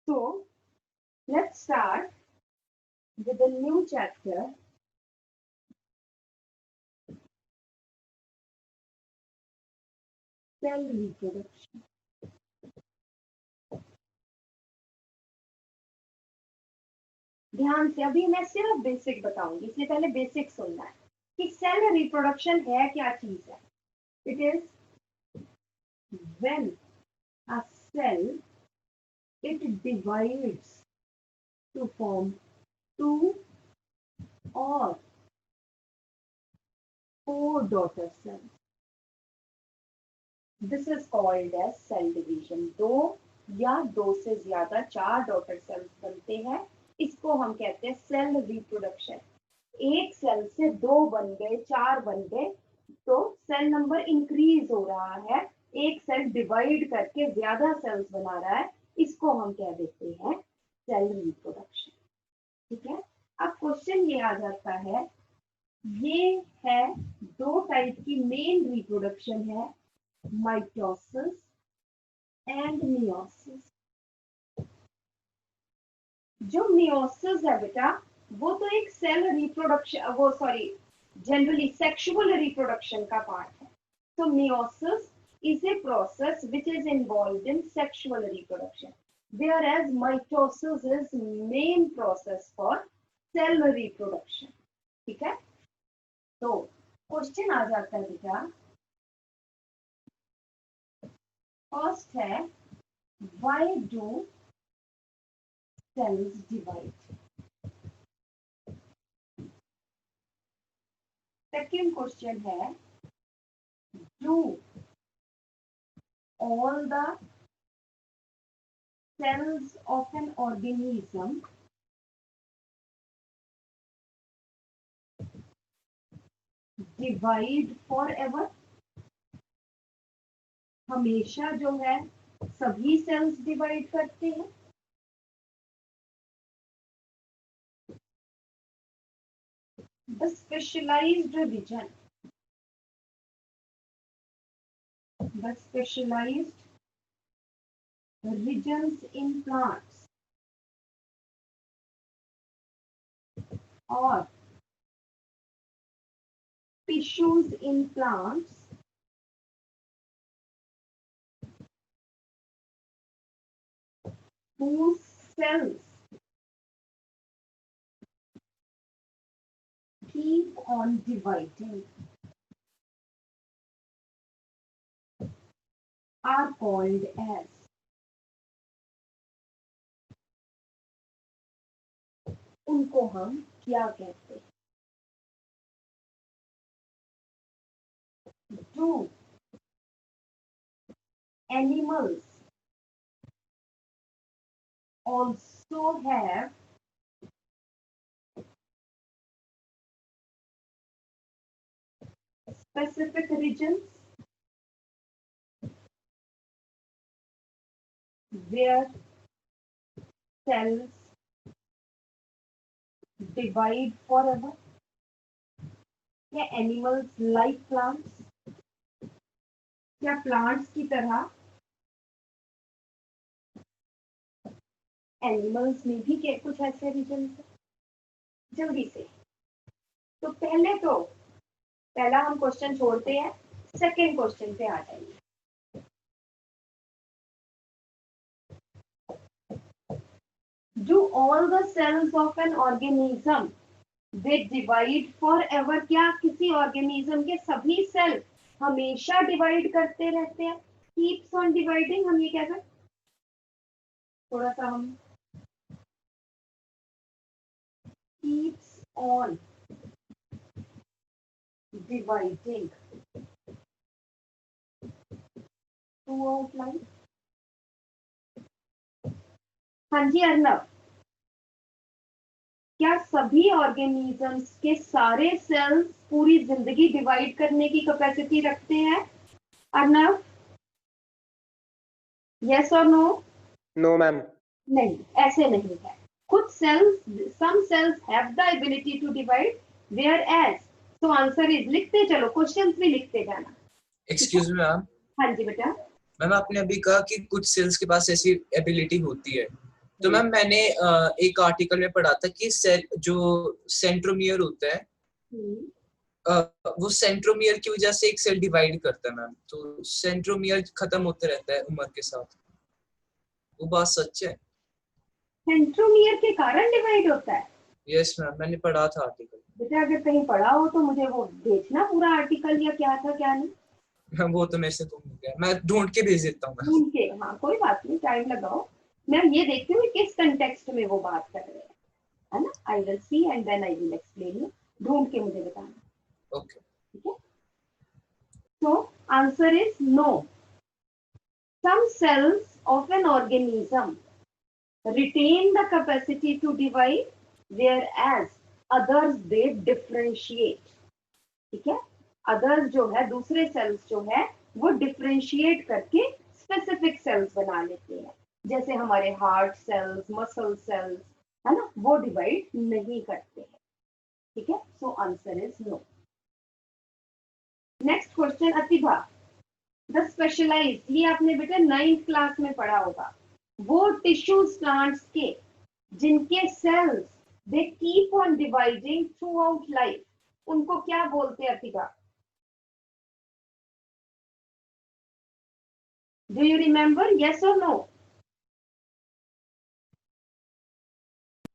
So let's start with a new chapter. Cell reproduction. ध्यान से, अभी मैं सिर्फ बेसिक बताऊंगी, इसलिए पहले बेसिक सुनना है कि सेल रिप्रोडक्शन है क्या चीज है. It is when a cell it divides to form 2 or 4 daughter cells. This is called as cell division. 2 या 2 से ज्यादा 4 डॉटर सेल्स बनते हैं, इसको हम कहते हैं सेल रिप्रोडक्शन. एक सेल से 2 बन गए, 4 बन गए, तो सेल नंबर इंक्रीज हो रहा है. एक सेल डिवाइड करके ज्यादा सेल्स बना रहा है, इसको हम कह देते हैं सेल रिप्रोडक्शन. ठीक है. अब क्वेश्चन ये आ जाता है, ये है 2 टाइप की मेन रिप्रोडक्शन है, माइटोसिस एंड मियोसिस. जो मियोसिस है बेटा, वो तो एक सेल रिप्रोडक्शन, वो सॉरी जनरली सेक्सुअल रिप्रोडक्शन का पार्ट है. तो meiosis is a process which is involved in sexual reproduction, whereas mitosis is main process for cell reproduction. ठीक है. तो क्वेश्चन आ जाता है बेटा, फर्स्ट है why do cells divide. Second question है, do all the cells of an organism divide forever. हमेशा जो है सभी सेल्स डिवाइड करते हैं. The specialized region, the specialized regions in plants or tissues in plants whose cells keep on dividing are called as. उनको हम क्या कहते हैं? Do animals also have specific regions where cells divide forever? क्या animals like plants? क्या plants की तरह animals में भी क्या कुछ ऐसे रीजन है? जल्दी से. तो पहला हम क्वेश्चन छोड़ते हैं, सेकेंड क्वेश्चन पे आ जाएंगे. Do all the cells of an organism they divide forever? क्या किसी ऑर्गेनिज्म के सभी सेल हमेशा डिवाइड करते रहते हैं? Keeps on dividing हम ये कह सकते. थोड़ा सा हम keeps on dividing throughout life. हाँ जी अर्नब, क्या सभी ऑर्गेनिजम्स के सारे सेल्स पूरी जिंदगी डिवाइड करने की कैपेसिटी रखते हैं अर्नब? यस और नो? No ma'am. नहीं, ऐसे नहीं है. कुछ cells, some cells have the ability to divide, whereas. तो आंसर इज, लिखते चलो, क्वेश्चंस भी लिखते जाना. Excuse me ma'am. हाँ जी बेटा. मैम आपने अभी कहा कि कुछ सेल्स के पास ऐसी एबिलिटी होती है, तो मैम मैंने एक आर्टिकल में पढ़ा था कि सेल जो सेंट्रोमियर होता है वो सेंट्रोमियर की वजह से एक सेल डिवाइड करता है मैम, तो सेंट्रोमियर खत्म होते रहता है उम्र के साथ, वो बात सच है? सेंट्रोमियर के कारण डिवाइड होता है? यस मैम, मैंने पढ़ा था आर्टिकल। बेटा अगर कहीं पढ़ा हो तो मुझे वो भेजना पूरा आर्टिकल, या क्या था क्या नहीं। वो तो मेरे से गुम हो गया, मैं ढूंढ के भेज देता हूँ। ढूंढ के, हाँ कोई बात नहीं, टाइम लगाओ। मैं ये देखती हूँ किस कंटेक्स्ट में वो बात कर रहे हैं, है ना। I will see and then I will explain you. ढूंढ के मुझे बताना। ओके। ठीक है, so answer is no. Some cells of an organism retain the capacity to divide, whereas others they differentiate. ठीक है, अदर्स जो है, दूसरे सेल्स जो है वो डिफरेंशिएट करके स्पेसिफिक सेल्स बना लेते हैं, जैसे हमारे हार्ट सेल्स, मसल सेल्स, है ना, वो डिवाइड नहीं करते हैं। ठीक है, so answer is no. Next question अतिभा, द स्पेशलाइज्ड, ये आपने बेटा 9th क्लास में पढ़ा होगा, वो टिश्यूज प्लांट्स के जिनके cells they keep on dividing throughout life, उनको क्या बोलते हैं अतिभा? Do you remember? Yes or no?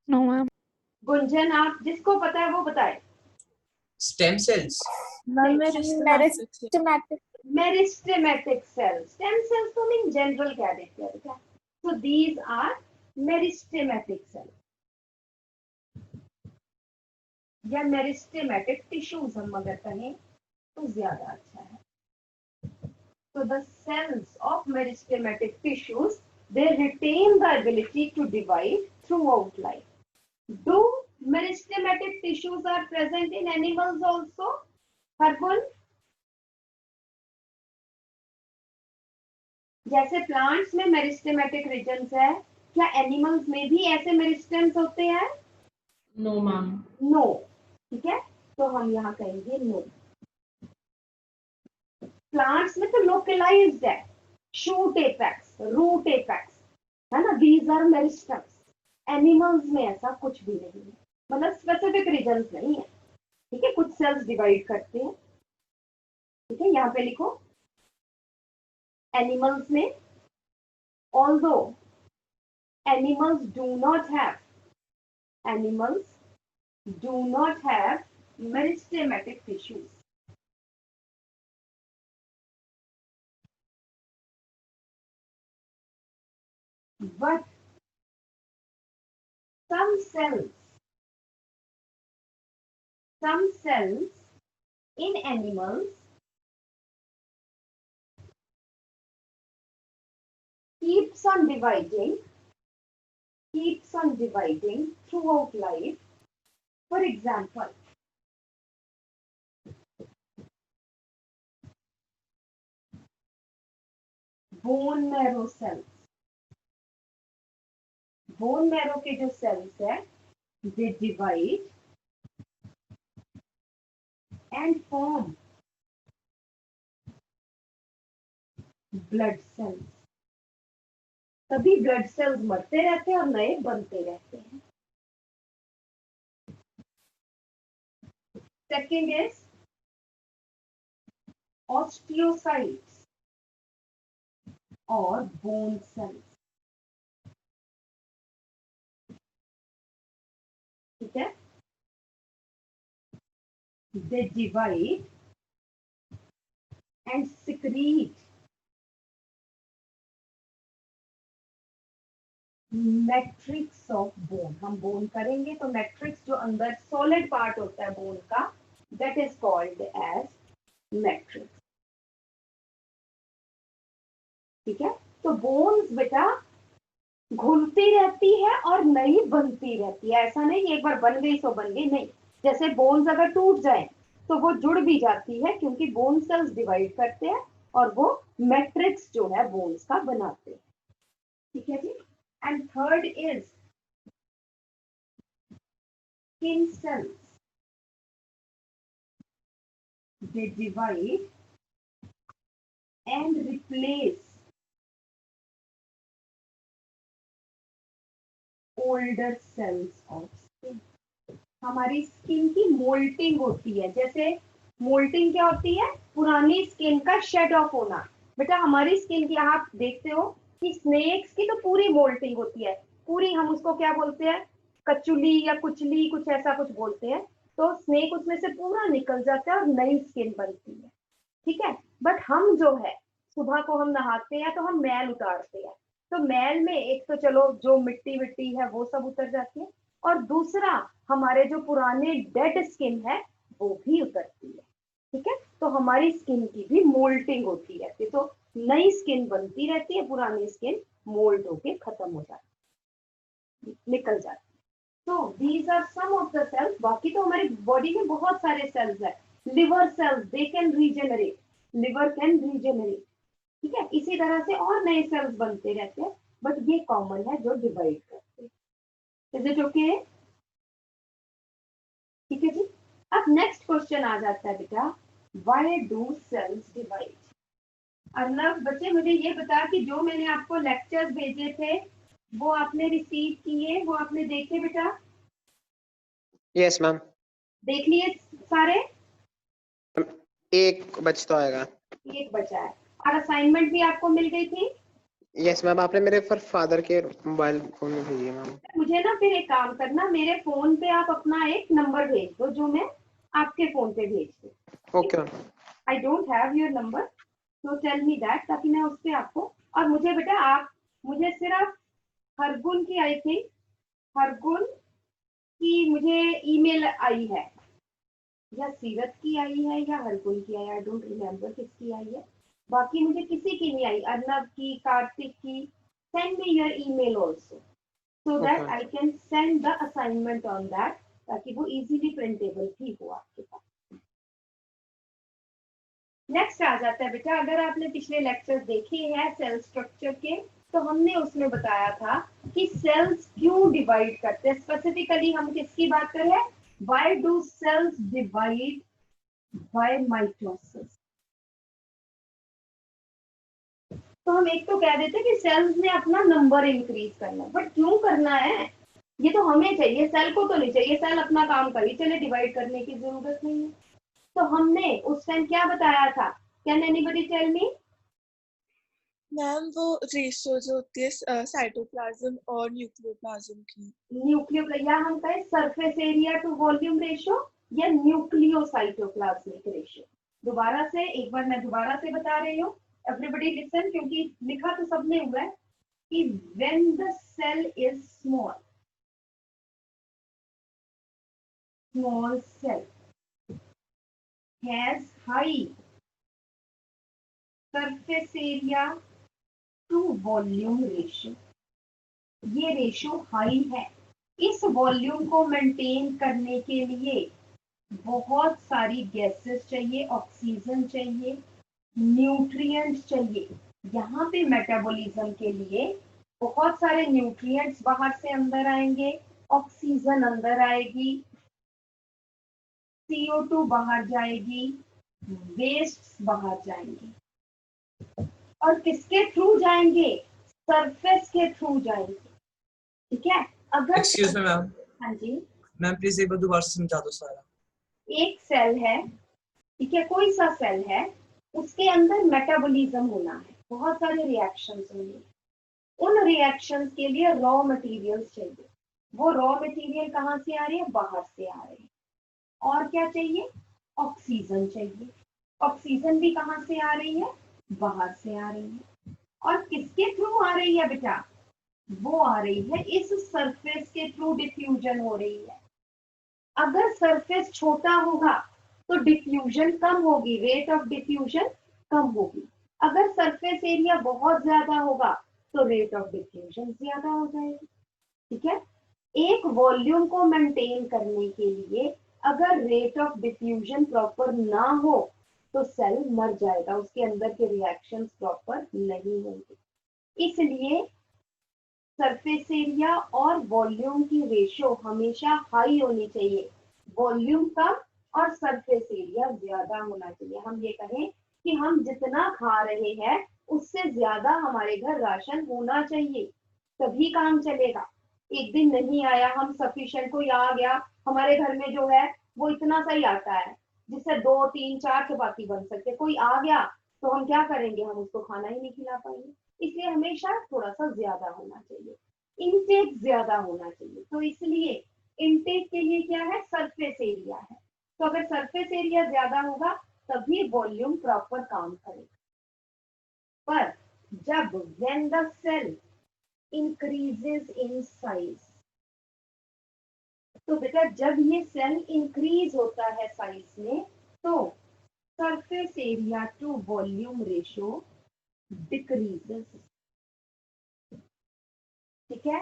No ma'am. Gunjan, आप जिसको पता है वो बताए। Stem cells. Meristematic. Meristematic cell, stem cells तो मीन जनरल कह देते हैं क्या? So these are meristematic cell या मेरिस्टेमेटिक टिश्यूज हम अगर कहें तो ज्यादा अच्छा है। So the cells of meristematic tissues, they retain the ability to divide throughout life. Do meristematic tissues are present in animals also? Hargun? जैसे प्लांट्स में मेरिस्टेमेटिक रीजन्स है, क्या एनिमल्स में भी ऐसे मेरिस्टेम्स होते हैं? No ma'am. नो। ठीक है, तो हम यहाँ कहेंगे नो। प्लांट्स में तो लोकलाइज्ड है, शूट एपेक्स, रूट एपेक्स, है ना, दीज आर मेरिस्टेम्स। एनिमल्स में ऐसा कुछ भी नहीं है, मतलब स्पेसिफिक रीजन्स नहीं है। ठीक है, कुछ सेल्स डिवाइड करते हैं। ठीक है, यहाँ पे लिखो एनिमल्स में, although animals do not have meristematic tissues. But some cells in animals keeps on dividing throughout life. For example, bone marrow cells. Bone marrow के जो cells है, they divide and form blood cells. तभी blood cells मरते रहते हैं और नए बनते रहते हैं। Second is osteocytes or bone cells. ठीक है, they divide and secrete matrix of bone. हम बोन करेंगे तो मैट्रिक्स जो अंदर सॉलिड पार्ट होता है बोन का, that is called as matrix. ठीक है, तो बोन्स बेटा घुलती रहती है और नई बनती रहती है, ऐसा नहीं एक बार बन गई तो बन गई, नहीं। जैसे बोन्स अगर टूट जाए तो वो जुड़ भी जाती है, क्योंकि बोन सेल्स डिवाइड करते हैं और वो मैट्रिक्स जो है बोन्स का बनाते हैं। ठीक है जी। And third is skin cells. They divide and replace older cells of skin. हमारी स्किन की मोल्टिंग होती है। जैसे मोल्टिंग क्या होती है? पुरानी स्किन का शेड ऑफ होना। बेटा हमारी स्किन की आप देखते हो कि स्नेक्स की तो पूरी मोल्टिंग होती है, पूरी। हम उसको क्या बोलते हैं? कचुली या कुचली, कुछ ऐसा कुछ बोलते हैं। तो स्नेक उसमें से पूरा निकल जाता है और नई स्किन बनती है, ठीक है। बट हम जो है, सुबह को हम नहाते हैं तो हम मैल उतारते हैं। तो मैल में एक तो चलो जो मिट्टी विट्टी है वो सब उतर जाती है, और दूसरा हमारे जो पुराने डेड स्किन है वो भी उतरती है, ठीक है। तो हमारी स्किन की भी मोल्टिंग होती रहती है, तो नई स्किन बनती रहती है, पुरानी स्किन मोल्ड होके खत्म हो जाती है, निकल जाती है। तो these are some of the cells. बाकी तो हमारी बॉडी में बहुत सारे सेल्स है। Liver cells, they can regenerate, liver can regenerate, ठीक है। इसी तरह से और नए सेल्स बनते रहते हैं, बट ये कॉमन है जो डिवाइड करते हैं। Is it okay? ठीक है जी। अब नेक्स्ट क्वेश्चन आ जाता है बेटा, why do cells divide? Arnav बच्चे मुझे ये बता कि जो मैंने आपको लेक्चर्स भेजे थे वो आपने रिसीव किए, वो आपने देखे बेटा? Yes ma'am. देख लिए सारे? एक बचता आएगा। एक बचा है। और असाइनमेंट भी आपको मिल गई थी? यस मैम, आपने मेरे फादर के मोबाइल फोन में भेजी है मैम। मुझे ना फिर एक काम करना, मेरे फोन पे आप अपना एक नंबर भेज दो जो मैं आपके फोन पे भेज दूँ। Okay ma'am. I don't have your number, तो टेल मी दैट, ताकि मैं उस पे आपको। और मुझे बेटा आप, मुझे सिर्फ हरगुन की, आई थिंक हरगुन की मुझे ईमेल आई है, या सीरत की आई है या हरगुन की आई, आई डोंट रिमेम्बर किसकी आई है। बाकी मुझे किसी की नहीं आई, अर्नब की, कार्तिक की। Send me your email also so that Okay. I can send the assignment on that, ताकि वो easily printable भी हो आपके पास। नेक्स्ट आ जाता है बेटा, अगर आपने पिछले लेक्चर देखे हैं सेल स्ट्रक्चर के, तो हमने उसमें बताया था कि सेल्स क्यों डिवाइड करते हैं। स्पेसिफिकली हम किसकी बात कर रहे हैं? Why do cells divide by mitosis. तो हम एक तो कह देते हैं कि सेल्स ने अपना नंबर इंक्रीज करना, बट क्यों करना है? ये तो हमें चाहिए, सेल को तो नहीं चाहिए। सेल अपना काम करी चले, डिवाइड करने की जरूरत नहीं है। तो हमने उस टाइम क्या बताया था? Can anybody tell me? Ma'am वो रेशियो जो होती है साइटोप्लाज्म और न्यूक्लियोप्लाज्म की। न्यूक्लियो, या हम कहें surface area to volume ratio, या न्यूक्लियोसाइटोप्लाज्मिक रेशियो। दोबारा से एक बार मैं दोबारा से बता रही हूँ, एवरीबॉडी लिसन, क्योंकि लिखा तो सबने हुआ है कि when the cell is small, small cell has high surface area to volume ratio। ये रेशियो हाई है। इस वॉल्यूम को मेंटेन करने के लिए बहुत सारी गैसेस चाहिए, ऑक्सीजन चाहिए, न्यूट्रिएंट्स चाहिए। यहाँ पे मेटाबॉलिज्म के लिए बहुत सारे न्यूट्रिएंट्स बाहर से अंदर आएंगे, ऑक्सीजन अंदर आएगी, CO2 बाहर जाएगी, वेस्ट बाहर जाएंगे। और किसके थ्रू जाएंगे? सरफेस के थ्रू जाएंगे, ठीक है। अगर एक्सक्यूज मी मैम। हाँ जी। मैम प्लीज एक बार दोबारा समझा दो सारा। एक सेल है, ठीक है, कोई सा सेल है, उसके अंदर मेटाबॉलिज्म होना है, बहुत सारे रिएक्शंस होंगे। उन रिएक्शंस के लिए रॉ मटेरियल्स चाहिए। वो रॉ मटेरियल कहाँ से आ रही है? बाहर से आ रही है। और क्या चाहिए? ऑक्सीजन चाहिए। ऑक्सीजन भी कहाँ से आ रही है? बाहर से आ रही है। और किसके थ्रू आ रही है बेटा? वो आ रही है इस सरफेस के थ्रू, डिफ्यूजन हो रही है। अगर सरफेस छोटा होगा तो डिफ्यूजन कम होगी, रेट ऑफ डिफ्यूजन कम होगी। अगर सरफेस एरिया बहुत ज्यादा होगा तो रेट ऑफ डिफ्यूजन ज्यादा हो जाएगी, ठीक है। एक वॉल्यूम को मेंटेन करने के लिए अगर रेट ऑफ डिफ्यूजन प्रॉपर ना हो तो सेल मर जाएगा, उसके अंदर के रिएक्शंस प्रॉपर नहीं होंगे। इसलिए सरफेस एरिया और वॉल्यूम की रेशियो हमेशा हाई होनी चाहिए। वॉल्यूम कम और सरफेस एरिया ज्यादा होना चाहिए। हम ये कहें कि हम जितना खा रहे हैं उससे ज्यादा हमारे घर राशन होना चाहिए, तभी काम चलेगा। एक दिन नहीं आया, हम सफिशिएंट, कोई आ गया, हमारे घर में जो है वो इतना सही आता है जिससे 2 3 4 चपाती बन सकते, कोई आ गया तो हम क्या करेंगे, हम उसको खाना ही नहीं खिला पाएंगे। इसलिए हमेशा थोड़ा सा ज्यादा होना चाहिए, इनटेक ज्यादा होना चाहिए। तो इसलिए इनटेक के लिए क्या है, सरफेस एरिया है। तो अगर सरफेस एरिया ज्यादा होगा तभी वॉल्यूम प्रॉपर काम करेगा। पर जब when the cell increases in size, तो बेटा जब ये सेल इंक्रीज होता है साइज में तो surface area to volume ratio decreases. ठीक है,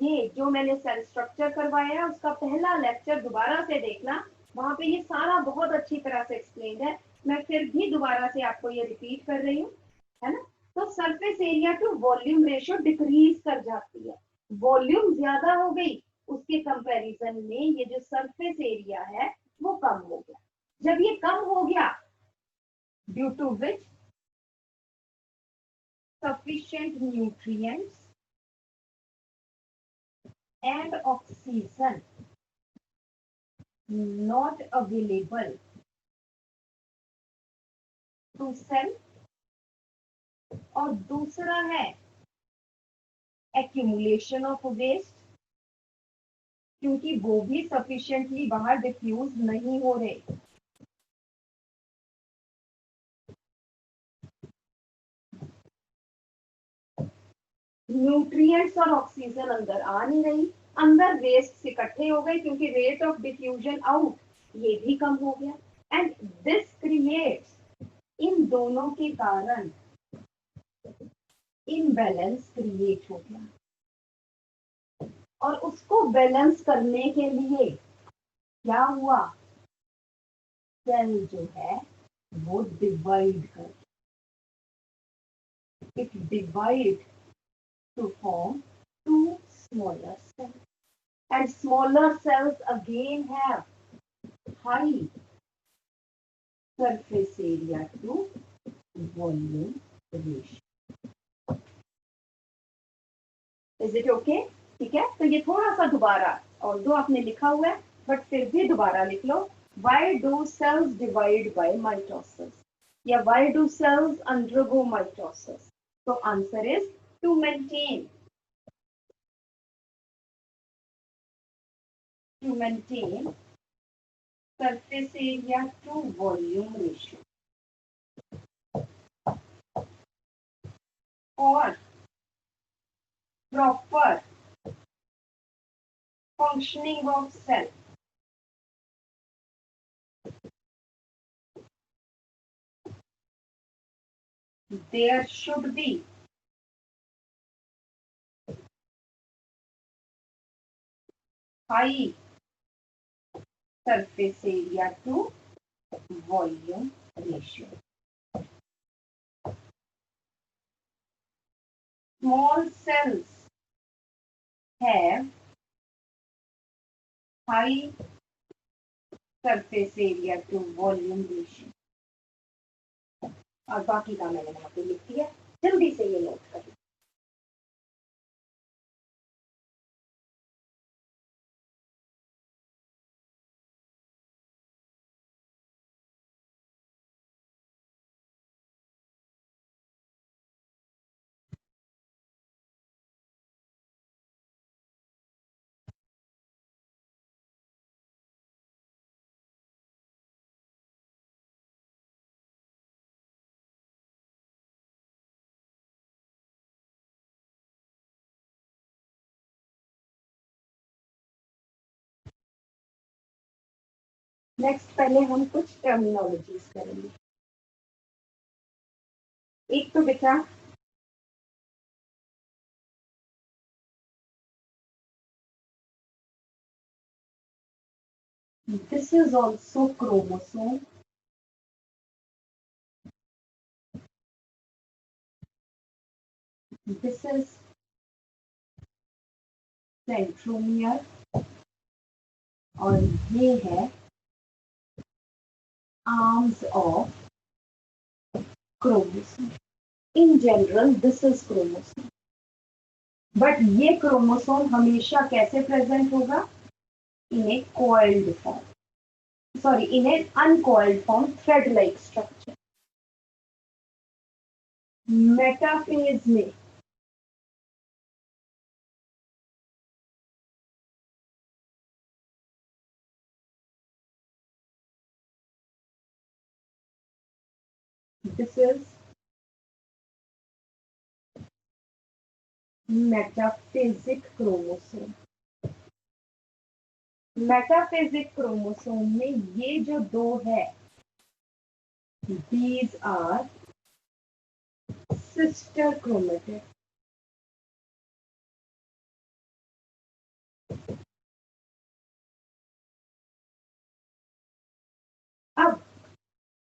ये जो मैंने सेल स्ट्रक्चर करवाया है उसका पहला लेक्चर दोबारा से देखना, वहां पे ये सारा बहुत अच्छी तरह से एक्सप्लेन है। मैं फिर भी दोबारा से आपको ये रिपीट कर रही हूँ, है ना। तो surface area to volume ratio decrease कर जाती है, वॉल्यूम ज्यादा हो गई उसके कंपैरिजन में ये जो सरफेस एरिया है वो कम हो गया। जब ये कम हो गया due to which sufficient nutrients and oxygen not available to cell, और दूसरा है accumulation of waste, क्योंकि वो भी sufficiently बाहर डिफ्यूज नहीं हो रहे। न्यूट्रिएंट्स और ऑक्सीजन अंदर आ नहीं रही, अंदर वेस्ट इकट्ठे हो गए क्योंकि रेट ऑफ डिफ्यूजन आउट ये भी कम हो गया। एंड दिस क्रिएट्स, इन दोनों के कारण इनबैलेंस क्रिएट हो गया। और उसको बैलेंस करने के लिए क्या हुआ, सेल जो है वो डिवाइड कर, it divide to form two smaller cells, and smaller cells again have high surface area to volume ratio. Is it okay? ठीक है, तो ये थोड़ा सा दोबारा, और जो आपने लिखा हुआ है बट फिर भी दोबारा लिख लो। Why do cells divide by mitosis? या why do cells undergo mitosis? तो answer is to maintain surface area to volume ratio, or proper functioning of cell, there should be high surface area to volume ratio. Small cells have high surface area to volume ratio, और बाकी का मैंने वहां पे लिख दिया, जल्दी से ये नोट कर लो। नेक्स्ट पहले हम कुछ टर्मिनोलॉजीज करेंगे। एक तो बेटा this is also chromosome, this is centromere, और ये है arms of chromosome. In general, this is chromosome. But ये क्रोमोसोम हमेशा कैसे प्रेजेंट होगा? In a coiled form, sorry in a uncoiled form, thread like structure. Metaphase में this is metaphasic chromosome. Metaphasic chromosome में ये जो दो है, these are sister chromatid। अब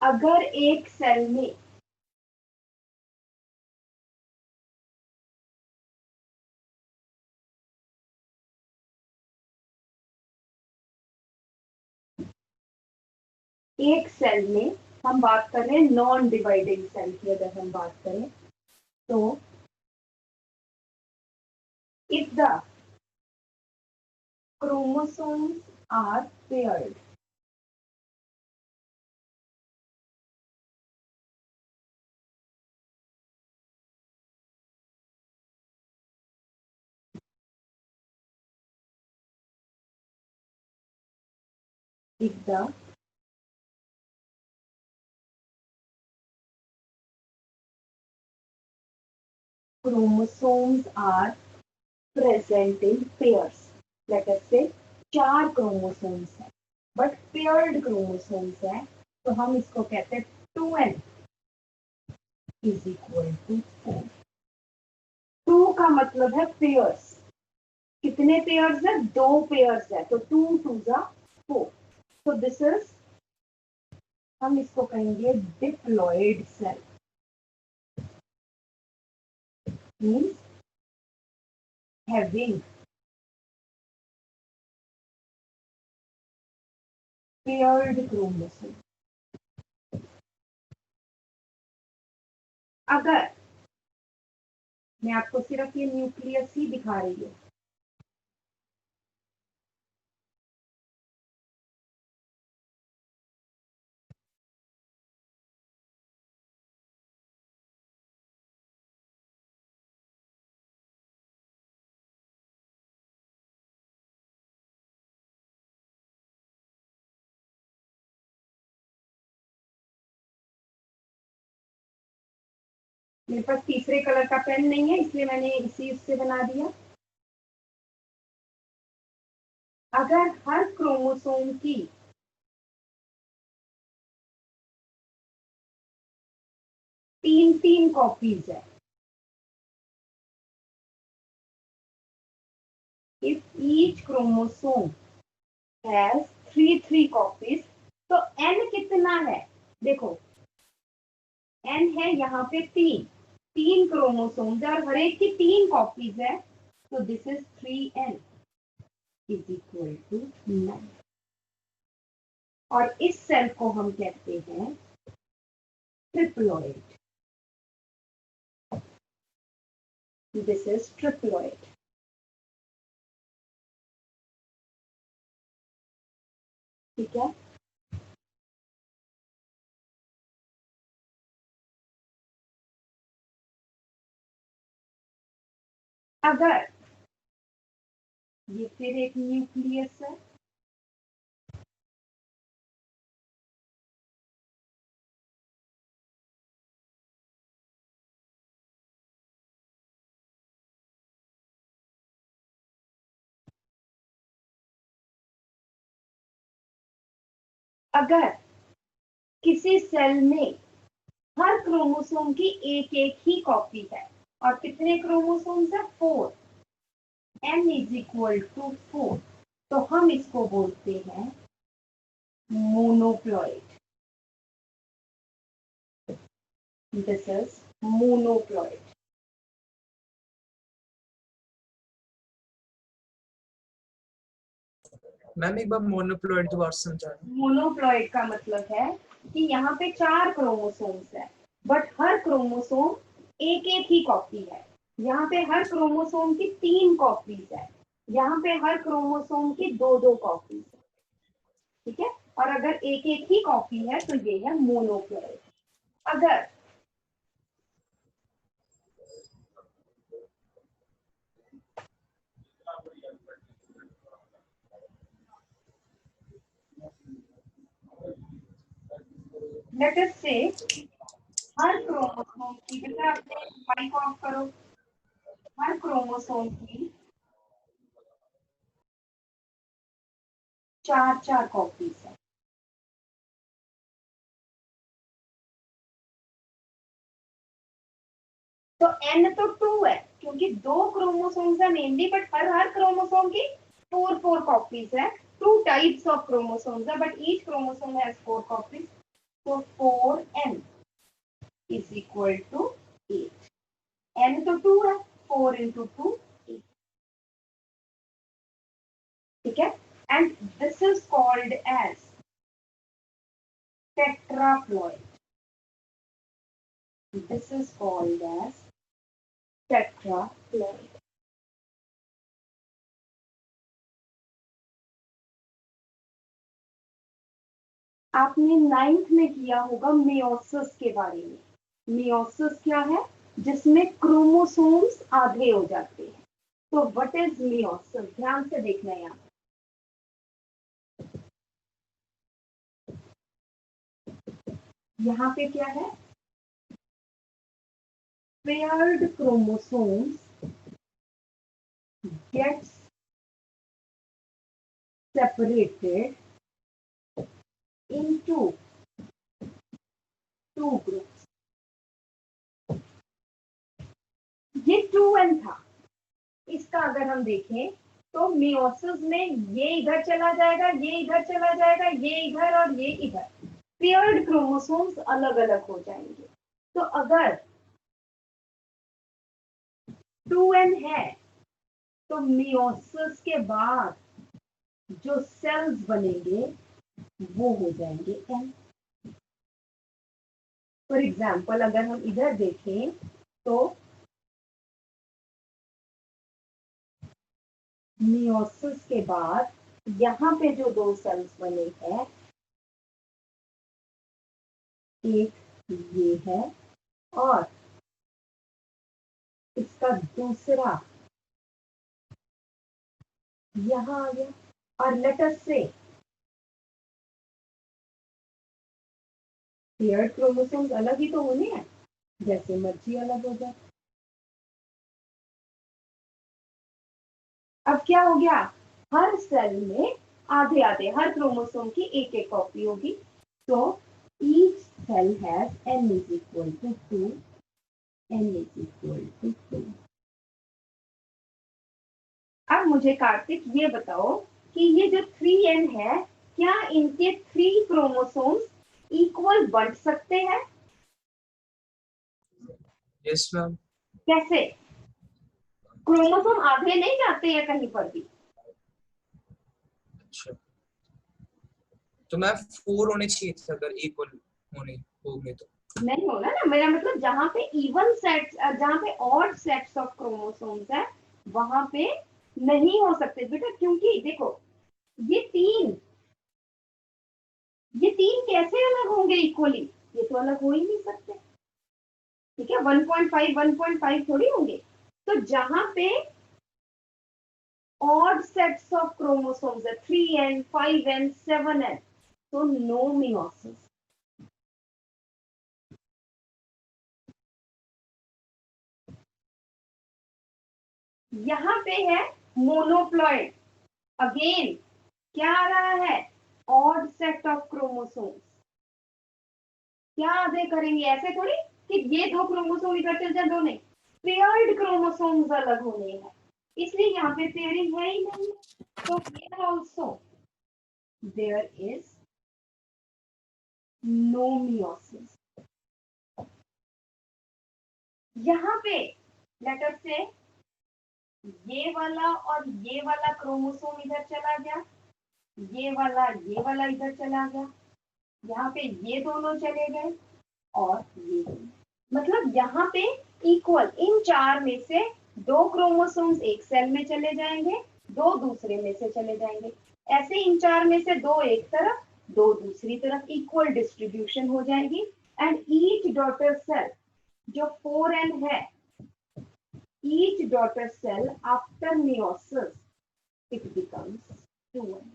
अगर एक सेल में हम बात कर रहे हैं नॉन डिवाइडिंग सेल की, अगर हम बात करें तो if the chromosomes are paired, if the chromosomes are present in pairs, let us say 4 chromosomes है बट पेयर्ड क्रोमोसोम्स है, तो हम इसको कहते हैं 2n इज इक्वल टू 4। 2 का मतलब है पेयर्स। कितने पेयर्स है? 2 पेयर्स है, तो 2 2 जा 4। तो दिस इज, हम इसको कहेंगे diploid cell, means having paired chromosome. अगर मैं आपको सिर्फ ये न्यूक्लियस ही दिखा रही हूँ, मेरे पास तीसरे कलर का पेन नहीं है इसलिए मैंने इसी उससे बना दिया। अगर हर क्रोमोसोम की तीन कॉपीज है, if each chromosome has 3 copies, तो n कितना है? देखो n है यहाँ पे 3 क्रोमोसोम्स है और हर एक की 3 कॉपीज है, तो this is 3n is equal to 9। और इस सेल को हम कहते हैं ट्रिप्लॉइड। This is triploid. ठीक है, अगर ये फिर एक न्यूक्लियस है, अगर किसी सेल में हर क्रोमोसोम की एक ही कॉपी है और कितने क्रोमोसोम्स है? 4, n इज इक्वल टू 4, तो हम इसको बोलते हैं monoploid. This is monoploid. Ma'am एक बार मोनोप्लॉइड दोबारा समझाना। मोनोप्लॉइड का मतलब है कि यहाँ पे 4 क्रोमोसोम्स है बट हर क्रोमोसोम एक ही कॉपी है, यहाँ पे हर क्रोमोसोम की 3 कॉपीज है, यहाँ पे हर क्रोमोसोम की 2-2 कॉपीज है, ठीक है। और अगर एक एक ही कॉपी है तो ये है मोनोप्लॉइड। अगर लेट अस से हर क्रोमोसोम की, बेटा अपने माइक ऑफ करो, हर क्रोमोसोम की 4-4 कॉपीज है। तो n तो 2 है क्योंकि 2 क्रोमोसोम्स है मेनली, बट हर क्रोमोसोम की 4-4 कॉपीज है। 2 टाइप्स ऑफ क्रोमोसोम्स है, but each chromosome has 4 copies. तो 4n is equal to 8। n तो 2 है, 4 into 2 8, ठीक है। And this is called as tetraploid। This is called as tetraploid। आपने 9th में किया होगा मेयोसिस के बारे में। मेयोसिस क्या है? जिसमें क्रोमोसोम्स आधे हो जाते हैं। तो व्हाट इज मेयोसिस? ध्यान से देखना है यहाँ। यहाँ पे क्या है? Paired chromosomes gets separated into 2 groups। ये 2n था। इसका अगर हम देखें तो मेयोसिस में ये इधर चला जाएगा, ये इधर चला जाएगा, ये इधर और ये इधर। पेयर्ड क्रोमोसोम्स अलग अलग हो जाएंगे। तो अगर 2n है तो मेयोसिस के बाद जो सेल्स बनेंगे वो हो जाएंगे n। फॉर एग्जाम्पल अगर हम इधर देखें तो मेयोसिस के बाद यहाँ पे जो 2 सेल्स बने हैं, एक ये है और इसका दूसरा यहाँ आ गया। और लेट अस से पेयर्ड क्रोमोसोम्स अलग ही तो होने हैं, जैसे मर्जी अलग हो जाए। अब क्या हो गया? हर सेल में आधे आधे, हर क्रोमोसोम की एक एक कॉपी होगी। तो each cell has n is equal to 2, n is equal to 2। अब मुझे कार्तिक ये बताओ कि ये जो 3n है, क्या इनके 3 क्रोमोसोम्स इक्वल बंट सकते हैं? Yes ma'am. कैसे? क्रोमोसोम आधे नहीं जाते हैं कहीं पर भी। अच्छा, तो मैं 4 होने चाहिए थे अगर इक्वल होंगे तो। नहीं होगा ना, मेरा मतलब जहां पे इवन सेट्स, जहां पे ऑड सेट्स ऑफ क्रोमोसोम्स है वहां पे नहीं हो सकते बेटा, क्योंकि देखो ये तीन कैसे अलग होंगे इक्वली? ये तो अलग हो ही नहीं सकते, ठीक है। 1.5 थोड़ी होंगे। तो जहां पे ऑड सेट्स ऑफ क्रोमोसोम्स है 3n 5n 7n, तो नो मेयोसिस। यहाँ पे है मोनोप्लॉइड। अगेन क्या आ रहा है? Odd set of chromosomes. क्या आधे करेंगे? ऐसे थोड़ी कि ये 2 क्रोमोसोम इधर चल जाए, 2 नहीं। पेयर्ड क्रोमोसोम्स अलग होने हैं, इसलिए यहाँ पे पेयरिंग है ही नहीं। तो here also there is no meiosis. यहाँ पे लेटर से ये वाला और ये वाला क्रोमोसोम इधर चला गया, ये वाला इधर चला गया, यहाँ पे ये दोनों चले गए और ये, मतलब यहाँ पे इक्वल, इन 4 में से 2 क्रोमोसोम्स एक सेल में चले जाएंगे, 2 दूसरे में से चले जाएंगे। ऐसे इन 4 में से 2 एक तरफ, 2 दूसरी तरफ, इक्वल डिस्ट्रीब्यूशन हो जाएगी। एंड ईच डॉटर सेल जो 4n है, each daughter cell after meiosis it becomes 2n।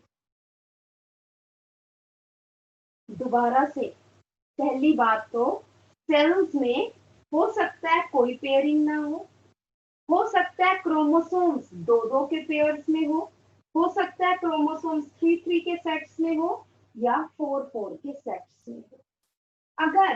दोबारा से, पहली बात तो सेल्स में हो सकता है कोई पेयरिंग ना हो सकता है क्रोमोसोम्स 2-2 के पेयर्स में हो सकता है क्रोमोसोम्स 3-3 के सेट्स में हो, या 4-4 के सेट्स में हो। अगर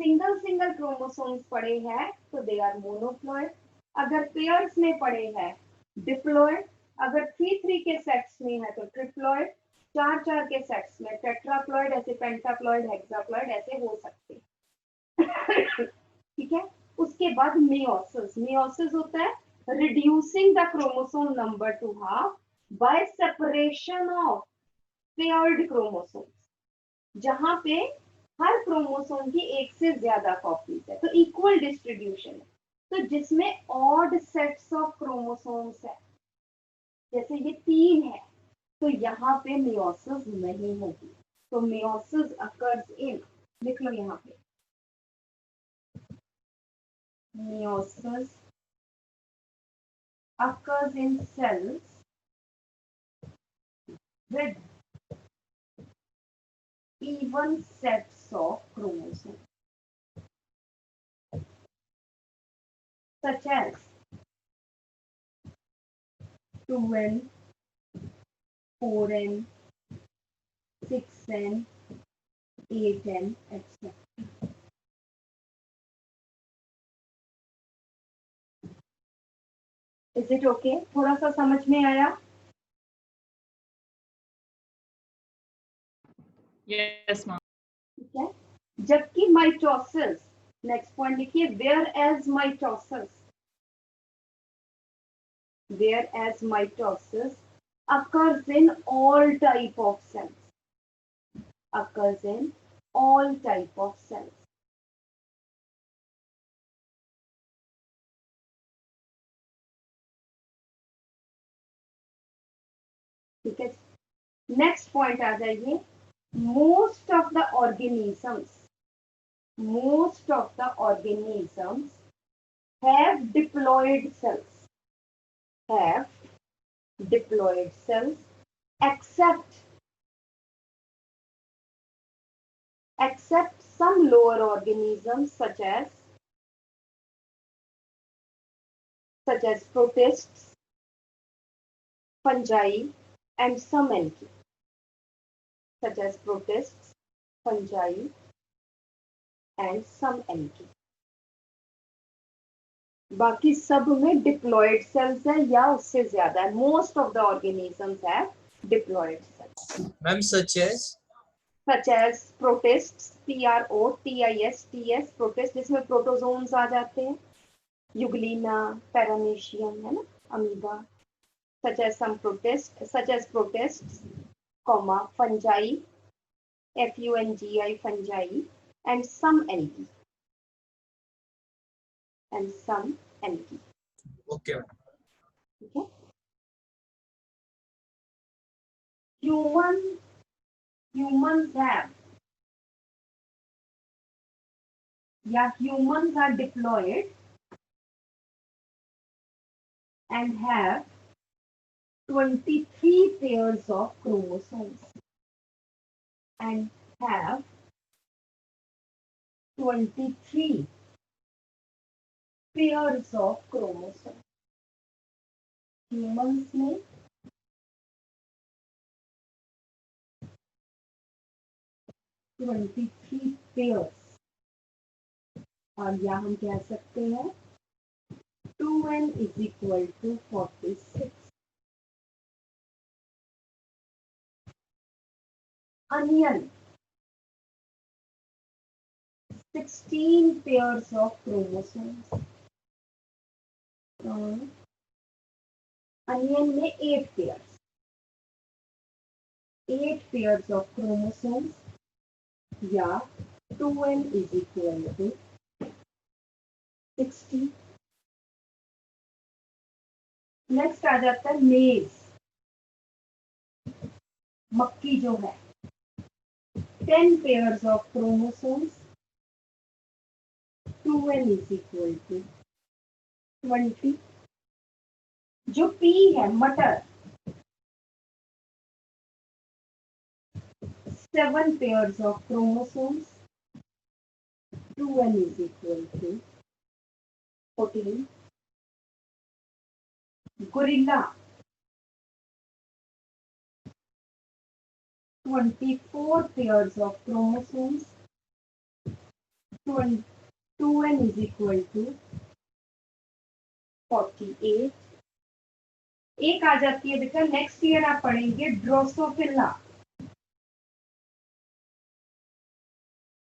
सिंगल क्रोमोसोम्स पड़े हैं तो दे आर मोनोप्लॉइड, अगर पेयर्स में पड़े हैं डिप्लॉइड, अगर 3-3 के सेट्स में है तो ट्रिप्लॉइड, 4-4 के सेट्स में टेट्राप्लॉइड, ऐसे पेंटाप्लॉइड, हेक्साप्लॉइड ऐसे हो सकते हैं। ठीक है। उसके बाद मेयोसिस होता है reducing the chromosome number two half bye separation of paired chromosome, जहां पे हर क्रोमोसोम की एक से ज्यादा कॉपीज है, तो इक्वल डिस्ट्रीब्यूशन है। तो जिसमें ऑड सेट्स ऑफ क्रोमोसोम्स है, जैसे ये 3 है, तो यहाँ पे मेयोसिस नहीं होगी। तो मेयोसिस अकर्स इन, लिख लो यहाँ पे, meiosis occurs in cells with even sets of chromosomes, such as 2n, 4n, 6n, 8n, etc. Is it okay? थोड़ा सा समझ में आया? Yes, ma'am. ठीक है। जबकि माइटोसिस, नेक्स्ट पॉइंट लिखिए, whereas mitosis occurs in all type of cells, occurs in all type of cells. ठीक है। नेक्स्ट पॉइंट आ जाइए, most of the organisms have diploid cells, except some lower organisms such as protists, fungi, and some algae. Such as protists, fungi, and some algae. बाकी सब में diploid sales है या उससे ज्यादा है। Most of the organisms have diploid sales. Ma'am such as प्रोटिस्ट्स, PROTISTS, protist जिसमें protozoans आ जाते हैं, यूग्लिना, पैरामीशियम, है ना, amoeba. such as protists, fungi, FUNGI, fungi, and some algae. Okay. Okay. Humans are diploid and have 23 pairs of chromosomes and have 23 pairs of chromosomes. Humans में 23 pairs, और या हम कह सकते हैं 2n is equal to 46. Onion, 16 pairs of chromosomes. Onion में 8 pairs of chromosomes, या 2n is equal to 60। Next आ जाता है मेज, मक्की जो है, 10 pairs of chromosomes, 2n is equal to 20। जो P है मटर, 7 pairs of chromosomes, 2n is equal to 14। gorilla, 24 pairs of chromosomes, 2n is equal to 48। एक आ जाती है बेटा, नेक्स्ट ईयर आप पढ़ेंगे ड्रोसोफिला।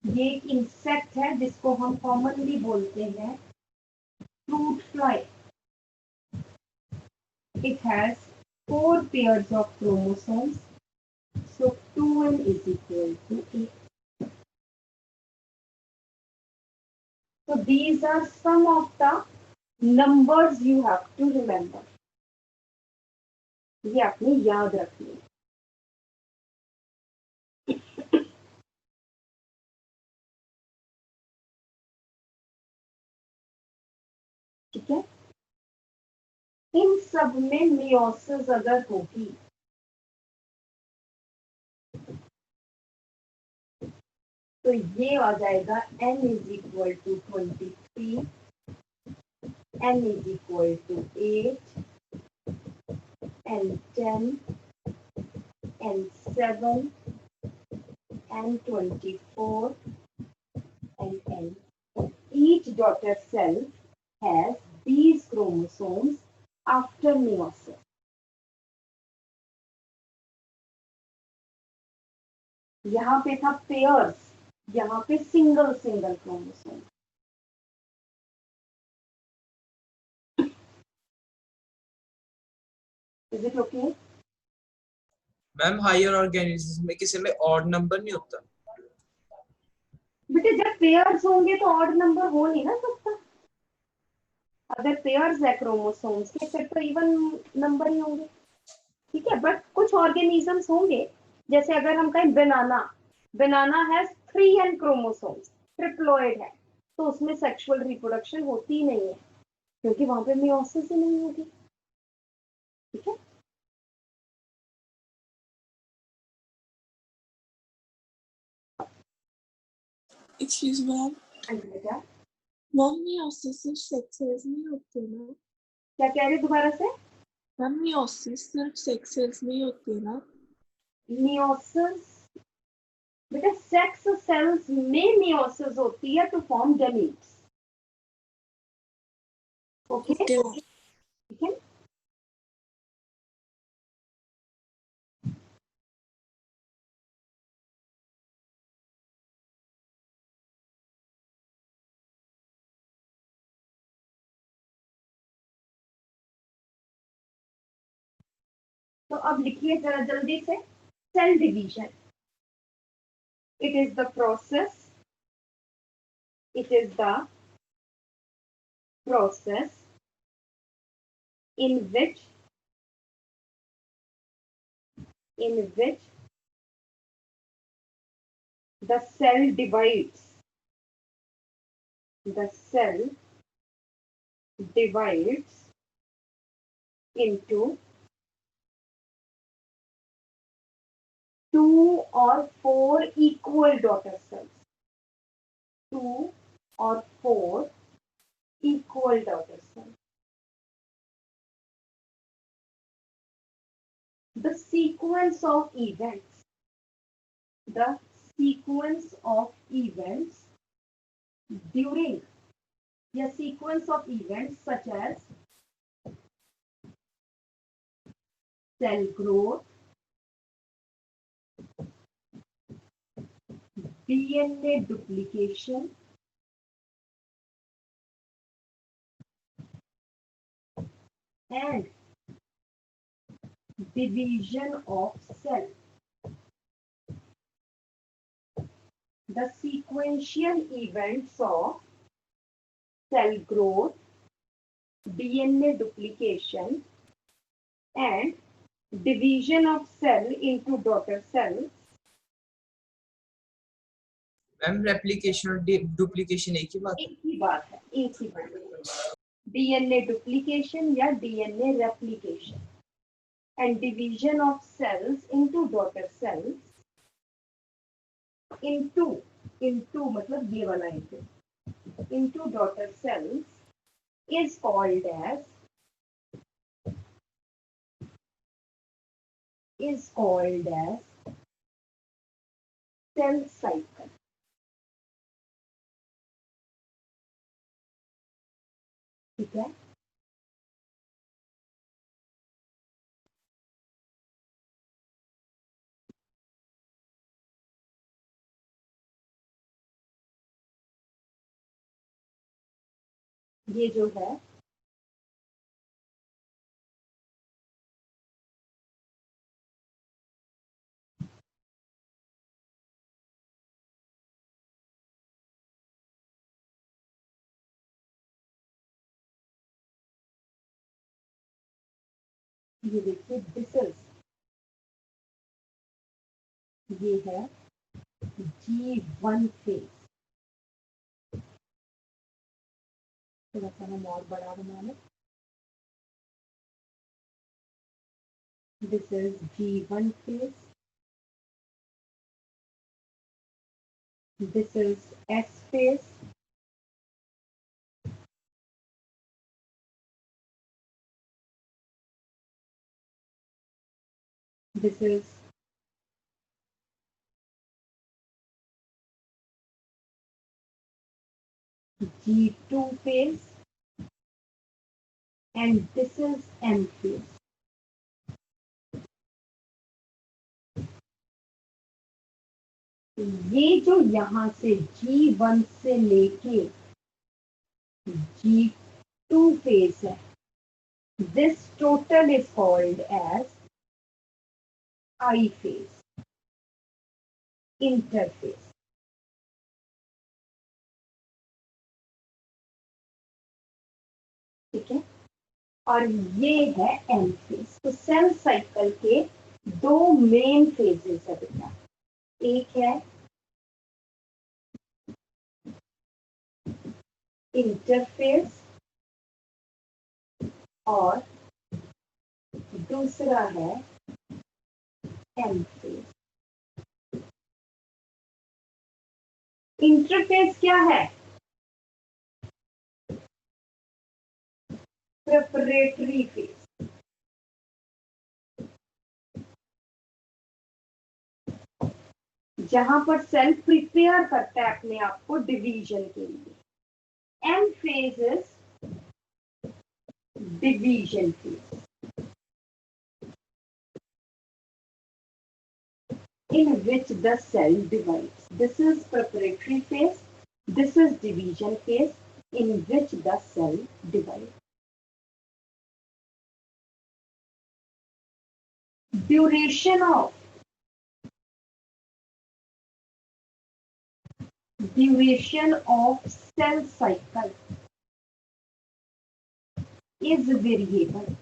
ये एक इंसेक्ट है जिसको हम कॉमनली बोलते हैं fruit fly. It has 4 pairs of chromosomes, so 2n is equal to 8। So these are some of the numbers you have to remember। ये आपने याद रखनी है। ठीक है, इन सब में मियोसिस अगर होगी तो ये आ जाएगा n is equal to 23, n is equal to 8, n 10, n 7, n 24, and n. Each daughter cell has these chromosomes after meiosis। यहाँ पे था पेयर्स, यहाँ पे single single chromosome. Is it okay? Ma'am higher organism में किसी में odd number नहीं होता? बेटे जब पेयर्स होंगे तो ऑड नंबर हो नहीं ना सकता। अगर पेयर्स है क्रोमोसोम्स के फिर तो इवन नंबर ही होंगे। ठीक है, बट कुछ ऑर्गेनिजम्स होंगे, जैसे अगर हम कहें बनाना, बनाना हैज 3n क्रोमोसोम्स, ट्रिप्लॉइड है, तो उसमें सेक्सुअल रिप्रोडक्शन होती ही नहीं है क्योंकि वहां पे मियोसिस ही नहीं होगी। ठीक है, एक्सक्यूज मैम, बेटा मैम मियोसिस सिर्फ सेक्स सेल्स में ही होते हैं ना? क्या कह रहे दोबारा से? मैम मियोसिस सिर्फ सेक्स सेल्स में ही होते हैं ना? मियोसिस बेटा सेक्स सेल्स में मियोसिस होती है टू फॉर्म गैमीट्स। ओके, ठीक है। तो अब लिखिए जरा जल्दी से, cell division. It is the process, it is the process in which the cell divides, into 2 or 4 equal daughter cells, 2 or 4 equal daughter cells। The sequence of events, during a sequence of events such as cell growth, DNA duplication, and division of cell. The sequential events of cell growth, DNA duplication, and division of cell into daughter cells. Ma'am replication और duplication एक ही बात है? एक ही बात है, एक ही बात है। डीएनए डुप्लीकेशन या DNA replication and division of cells into daughter cells into मतलब ये वाला into daughter cells is called as cell cycle. ठीक है, ये जो है ये देखिए ये है G1 फेज। थोड़ा सा हम और बड़ा बना लें। This is G1 phase. This is S phase. This is G2 phase. And this is M phase. ये जो यहाँ से G1 से लेके G2 phase है, this total is called as I phase, interphase. ठीक है, और ये है एम फेज। तो सेल साइकिल के दो मेन फेजेस है बेटा, एक है इंटरफेज और दूसरा है एम फेज। इंटरफेज क्या है? Preparatory phase. जहां पर सेल प्रिपेयर करता है अपने आप को डिवीजन के लिए। M phase is division phase, in which the cell divides. This is preparatory phase, this is division phase in which the cell divides. Duration of cell cycle is variable.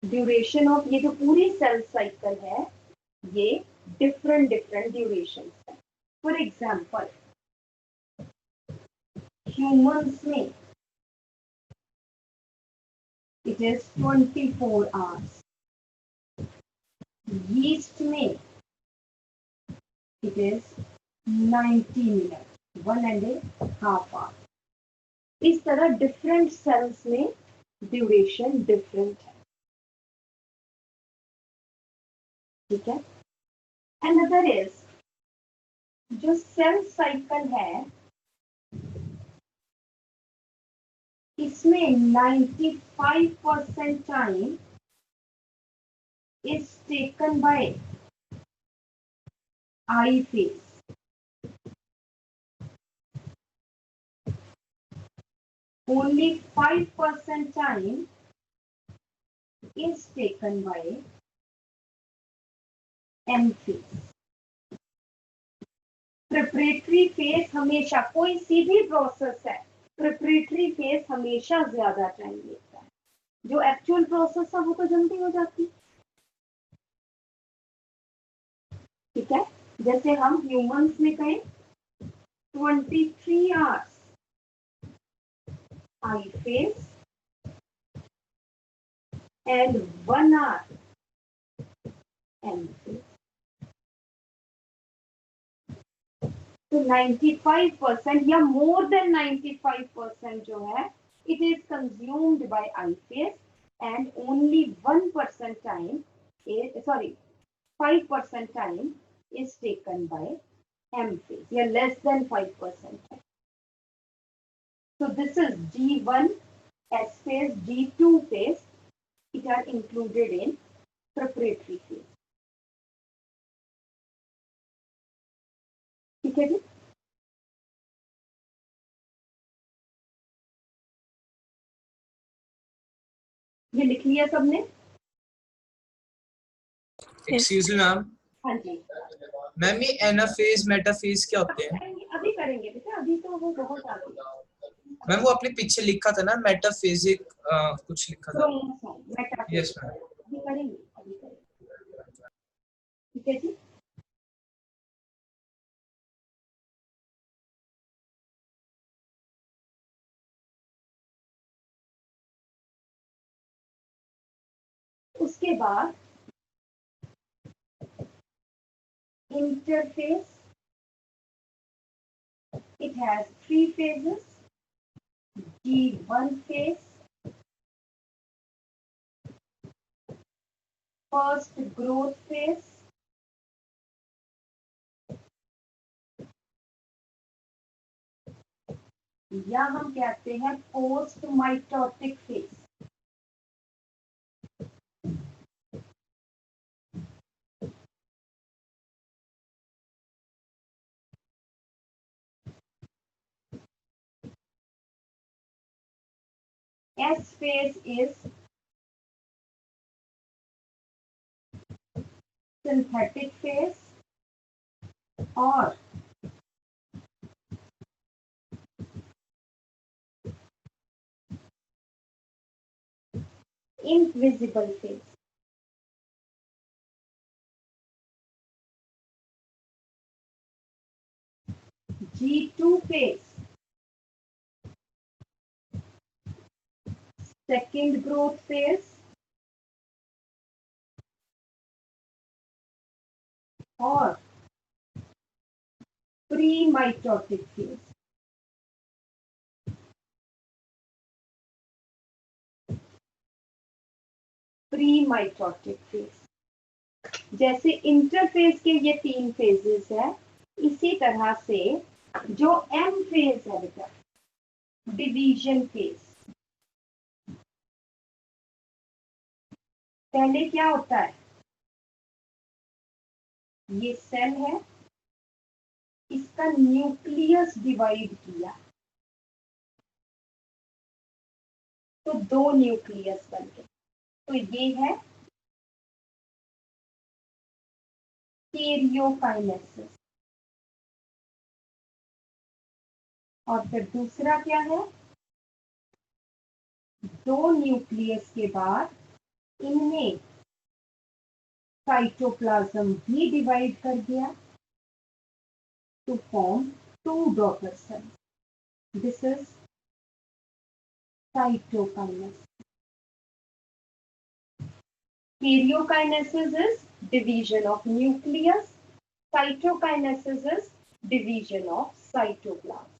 Duration of ये जो पूरी cell cycle है ये different duration है। For example humans में it is 24 hours, yeast में it is 90 minute, 1.5 our. इस तरह डिफरेंट सेल्स में ड्यूरेशन डिफरेंट है। ठीक है, अनदर इज जो सेल साइकिल है इसमें 95% time is taken by I phase, only 5% time is taken by M phase. Preparatory phase हमेशा, कोई सी भी प्रोसेस है, प्रिपरेटरी फेज हमेशा ज्यादा टाइम लेता है। जो एक्चुअल प्रोसेस है वो तो जल्दी हो जाती, ठीक है। जैसे हम ह्यूमंस में कहें 23 hours I phase and 1 hour M phase. तो 95% या मोर देन 95% जो है, it is consumed by I phase and only 1% time is, sorry, 5% time is taken by M phase, yeah, less than 5%. So this is G1 S phase, G2 phase, it are included in preparatory phase. ठीक है जी। ये लिख लिया सबने? Excuse me ma'am. हाँ जी ma'am ये anaphase metaphase क्या होते हैं? अभी करेंगे बेटा, अभी तो वो बहुत आगे। मैम वो आपने पीछे लिखा था ना मेटाफिजिक कुछ लिखा था। Yes ma'am. अभी करेंगे, अभी करेंगे, ठीक है जी। उसके बाद interface, it has 3 phases. G1 phase, first growth phase, या हम कहते हैं post mitotic phase. S phase is synthetic phase और invisible phase। G2 phase, second growth phase और pre-mitotic phase। Pre-mitotic phase. जैसे इंटरफेज के ये 3 फेजेस है, इसी तरह से जो एम फेज है बेटा, डिवीजन फेज, पहले क्या होता है, ये सेल है, इसका न्यूक्लियस डिवाइड किया तो 2 न्यूक्लियस बन गए। तो ये है कैरियोकाइनेसिस। और फिर दूसरा क्या है, 2 न्यूक्लियस के बाद इनमें साइटोप्लाज्म भी डिवाइड कर गया to form 2 daughter cells. This is cytokinesis. Karyokinesis is division of nucleus. Cytokinesis is division of cytoplasm.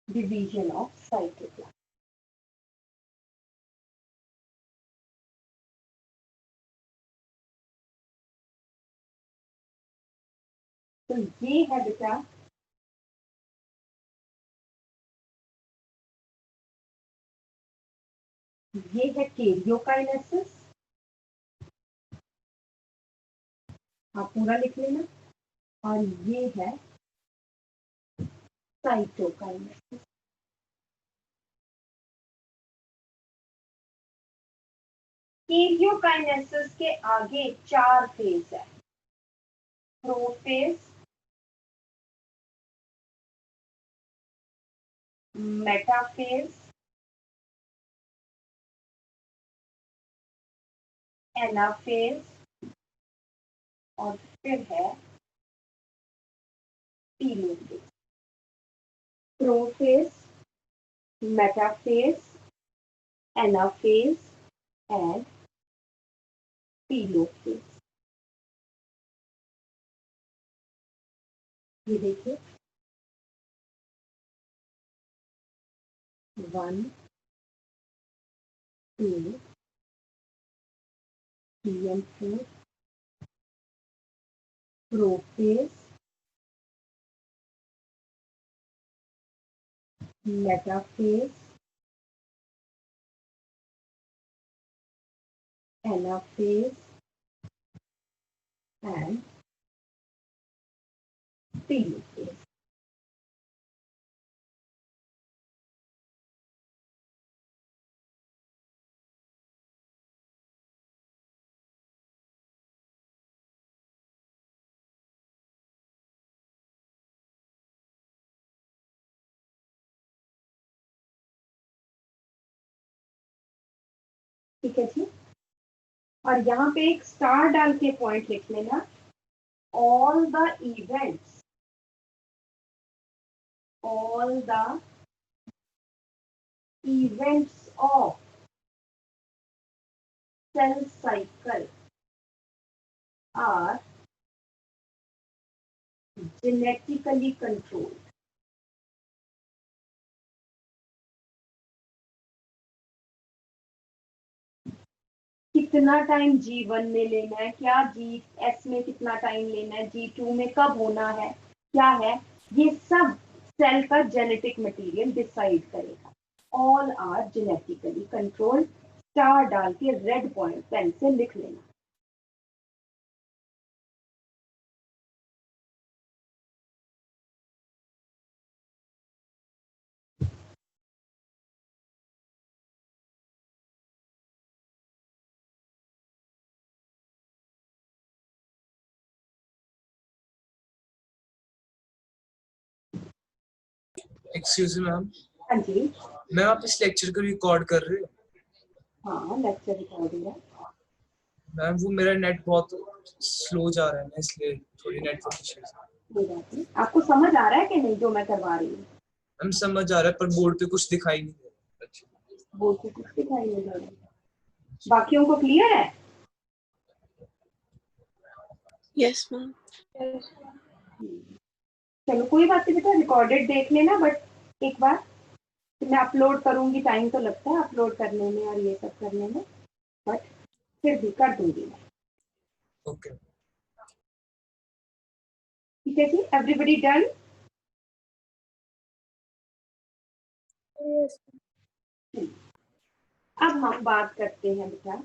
Division of cytoplasm. तो ये है बेटा ये है कैरियोकाइनेसिस, आप पूरा लिख लेना, और ये है साइटोकाइनेसिस। कैरियोकाइनेसिस के आगे 4 फेज है, प्रोफेज, मेटाफेज, एनाफेज, और फिर है telophase. Prophase, metaphase, anaphase and telophase. ये देखिए 1 2 3 and 4, prophase, metaphase, anaphase and telophase. ठीक है जी, और यहाँ पे एक स्टार डाल के पॉइंट लिख लेना, all the events of cell cycle are genetically controlled। कितना टाइम G1 में लेना है, क्या GS में कितना टाइम लेना है, G2 में कब होना है, क्या है, ये सब सेल का जेनेटिक मटेरियल डिसाइड करेगा। All are genetically controlled, star डाल के रेड पॉइंट पेन से लिख लेना। एक्सक्यूज मी मैम, हाँ जी, मैम आप इस लेक्चर को रिकॉर्ड कर रहे हो? हाँ लेक्चर रिकॉर्ड है। मैम वो मेरा नेट बहुत स्लो जा रहा है ना, इसलिए थोड़ी नेटवर्क इश्यूज। कोई बात नहीं, आपको समझ आ रहा है कि नहीं जो मैं करवा रही हूँ? मैम समझ आ रहा है पर बोर्ड पे कुछ दिखाई नहीं दे रहा। अच्छा। बोल के कुछ दिखाई नहीं दे रहा, बाकियों को क्लियर है? Yes ma'am. चलो कोई बात नहीं बेटा, रिकॉर्डेड देख लेना, बट एक बार मैं अपलोड करूंगी, टाइम तो लगता है अपलोड करने में और ये सब करने में, बट फिर भी कर दूंगी मैं। ओके ठीक है जी, एवरीबॉडी डन? अब हम बात करते हैं बेटा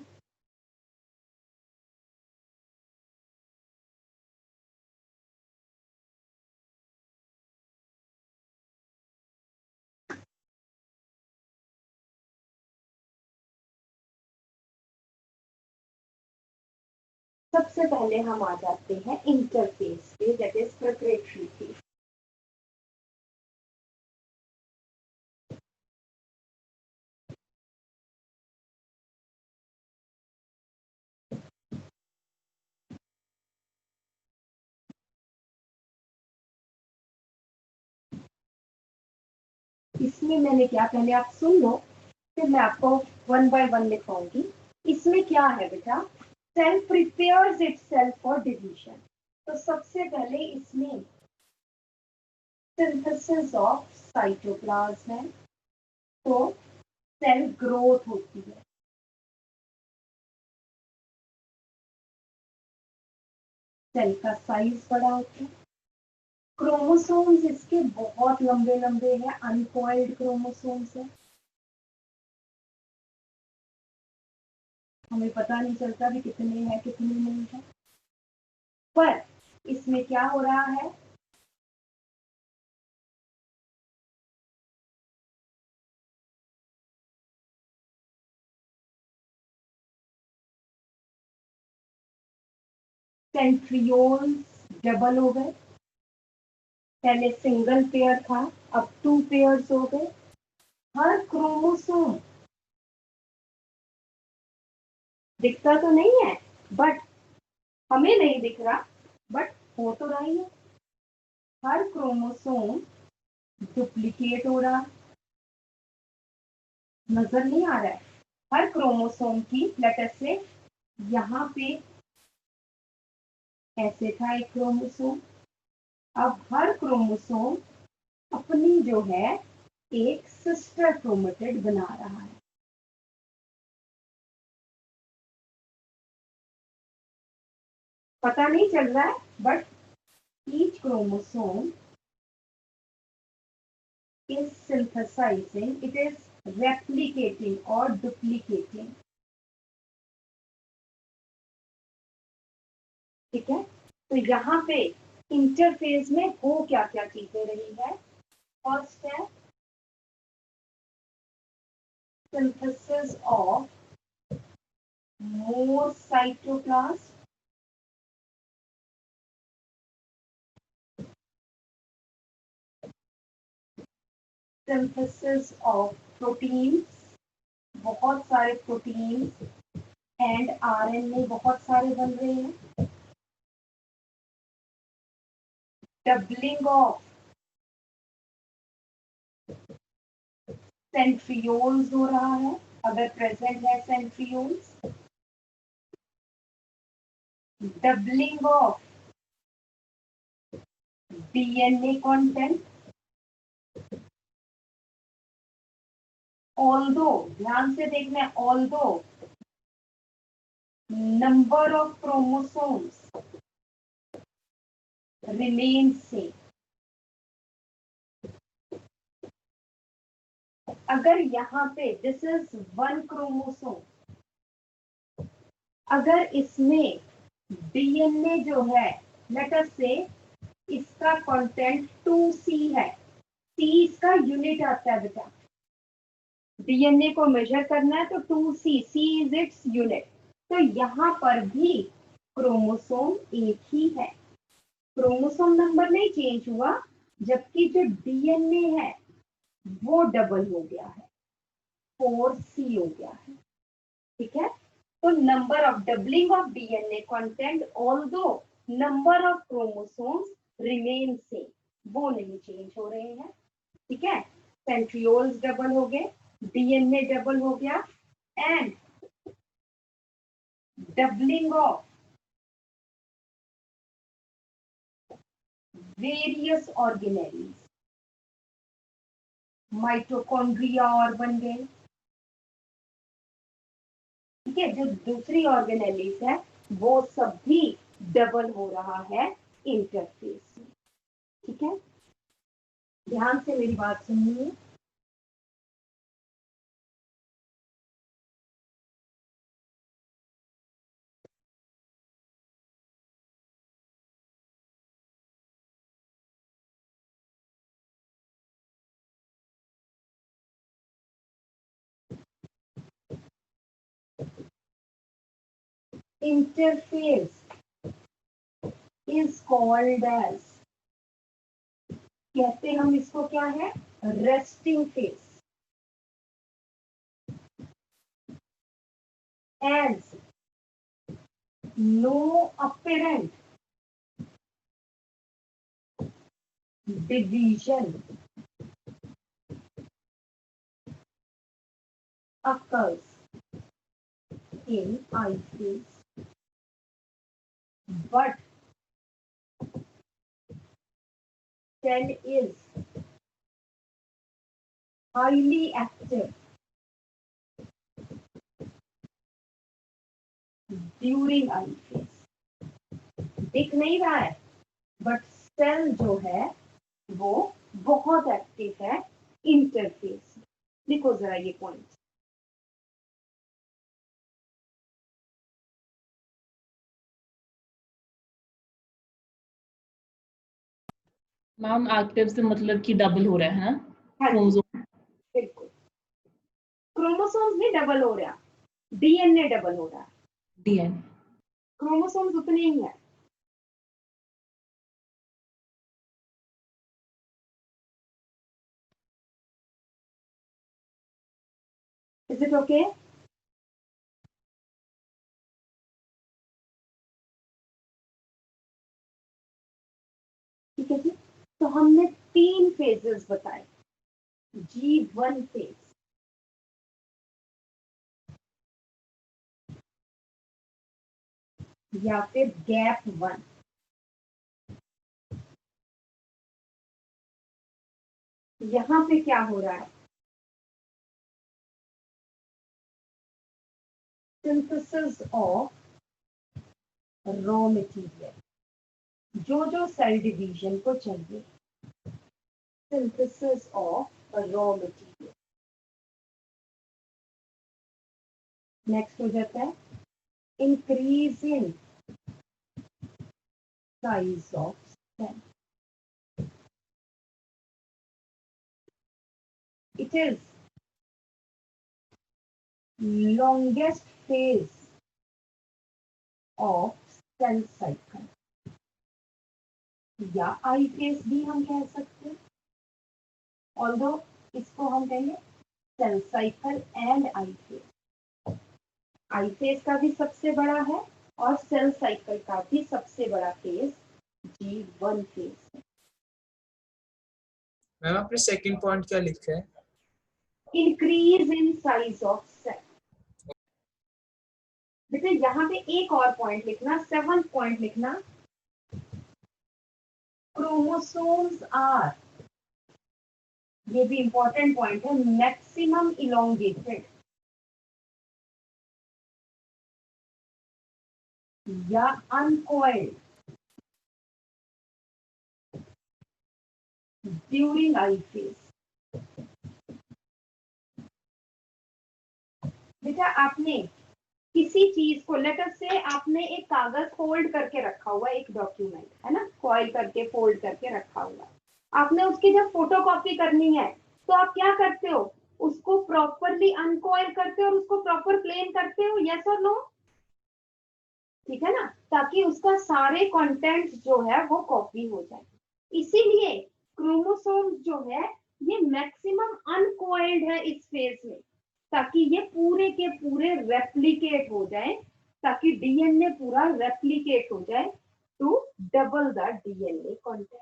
सबसे पहले हम आ जाते हैं इंटरफेस पे, दैट इज प्रिपरेटरी फेज। इसमें मैंने क्या, पहले आप सुन लो फिर मैं आपको 1 by 1 लिखवाऊंगी। इसमें क्या है बेटा, cell prepares itself for division. तो सबसे पहले इसमें सिंथेसिस ऑफ साइटोप्लाज्म है, तो सेल ग्रोथ होती है, सेल का साइज बड़ा होता है, क्रोमोसोम्स इसके बहुत लंबे लंबे हैं, अनकॉइल्ड क्रोमोसोम्स है, हमें पता नहीं चलता कि कितने हैं कितने नहीं है, पर इसमें क्या हो रहा है, सेंट्रियोल्स डबल हो गए, पहले सिंगल पेयर था अब 2 पेयर्स हो गए। हर क्रोमोसोम दिखता तो नहीं है, बट हमें नहीं दिख रहा, बट हो तो रहा ही है। हर क्रोमोसोम डुप्लीकेट हो रहा, नजर नहीं आ रहा है। हर क्रोमोसोम की लेटर से यहाँ पे ऐसे था एक क्रोमोसोम, अब हर क्रोमोसोम अपनी जो है एक सिस्टर क्रोमेटिड बना रहा है। पता नहीं चल रहा है, but each chromosome is synthesizing, it is replicating or duplicating। ठीक है, तो यहाँ पे इंटरफेस में हो क्या क्या चीजें रही है। फर्स्ट है synthesis of more cytoplasm, synthesis of proteins, बहुत सारे प्रोटीन्स एंड आरएनए बहुत सारे बन रहे हैं। डबलिंग ऑफ सेंट्रियोल्स हो रहा है, अगर प्रेजेंट है centrioles. Doubling of DNA content, although ध्यान से देखना है, although number of chromosomes remain same. अगर यहाँ पे दिस इज 1 क्रोमोसोम, अगर इसमें डीएनए जो है लेट अस से इसका कंटेंट 2C है, C इसका यूनिट आता है बेटा, डीएनए को मेजर करना है तो 2C, C is its unit. तो यहाँ पर भी क्रोमोसोम एक ही है, क्रोमोसोम नंबर नहीं चेंज हुआ, जबकि जो डीएनए है वो डबल हो गया है, 4C हो गया है। ठीक है, तो number of doubling of DNA content although number of chromosomes remain same, वो नहीं चेंज हो रहे हैं। ठीक है, सेंट्रियोल्स डबल हो गए, डीएनए डबल हो गया, and doubling of various organelles, mitochondria और बन गए। ठीक है, जो दूसरी ऑर्गेनेलीज है वो सब भी डबल हो रहा है इंटरफेस में। ठीक है, ध्यान से मेरी बात सुनिए। इंटरफेस इज कॉल्ड एज, कहते हम इसको क्या है, resting phase, as no apparent division occurs in I phase, but cell is highly active during I phase। दिख नहीं रहा है, बट सेल जो है वो बहुत एक्टिव है इंटरफेस। लिखो जरा ये पॉइंट। मैम एक्टिव से मतलब कि डबल हो रहा है ना हाँ जी, क्रोमोसोम। बिल्कुल। क्रोमोसोम्स नहीं डबल हो रहा, डीएनए डबल हो रहा है, डीएनए। क्रोमोसोम्स उतने ही है। Is it okay? ठीक है जी। तो हमने 3 फेजेस बताए, G1 फेज, या फिर गैप 1। यहां पे क्या हो रहा है? सिंथेसिस ऑफ रॉ मटेरियल, जो सेल डिवीजन को चाहिए, synthesis of raw material. Next हो जाता है increase in size of cell. It is longest phase of cell cycle, या आई फेज भी हम कह सकते हैं, ऑल्दो इसको हम कहेंगे cell cycle and I phase. I phase का भी सबसे बड़ा है और सेल साइकिल का भी सबसे बड़ा फेज G1 फेज है। मैम आपने सेकंड पॉइंट क्या लिखा है? Increase in size of cell. बेटा यहाँ पे एक और पॉइंट लिखना, 7th पॉइंट लिखना, क्रोमोसोम्स आर, ये भी इंपॉर्टेंट पॉइंट है, मैक्सिमम इलोंगेटेड या अनकॉइल्ड ड्यूरिंग आई फेज। बेटा आपने किसी चीज को, लेटर से आपने एक कागज फोल्ड करके रखा हुआ, एक डॉक्यूमेंट है ना, कॉइल करके फोल्ड करके रखा हुआ, आपने उसकी जब फोटोकॉपी करनी है तो आप क्या करते हो, उसको प्रॉपरली अनकॉइल करते हो और उसको प्रॉपर प्लेन करते हो, यस और नो? ठीक है ना, ताकि उसका सारे कंटेंट जो है वो कॉपी हो जाए। इसीलिए क्रोमोसोम जो है ये मैक्सिमम अनकॉइल्ड है इस फेज में, ताकि ये पूरे के पूरे रेप्लिकेट हो जाए, ताकि डीएनए पूरा रेप्लिकेट हो जाए to double the DNA content.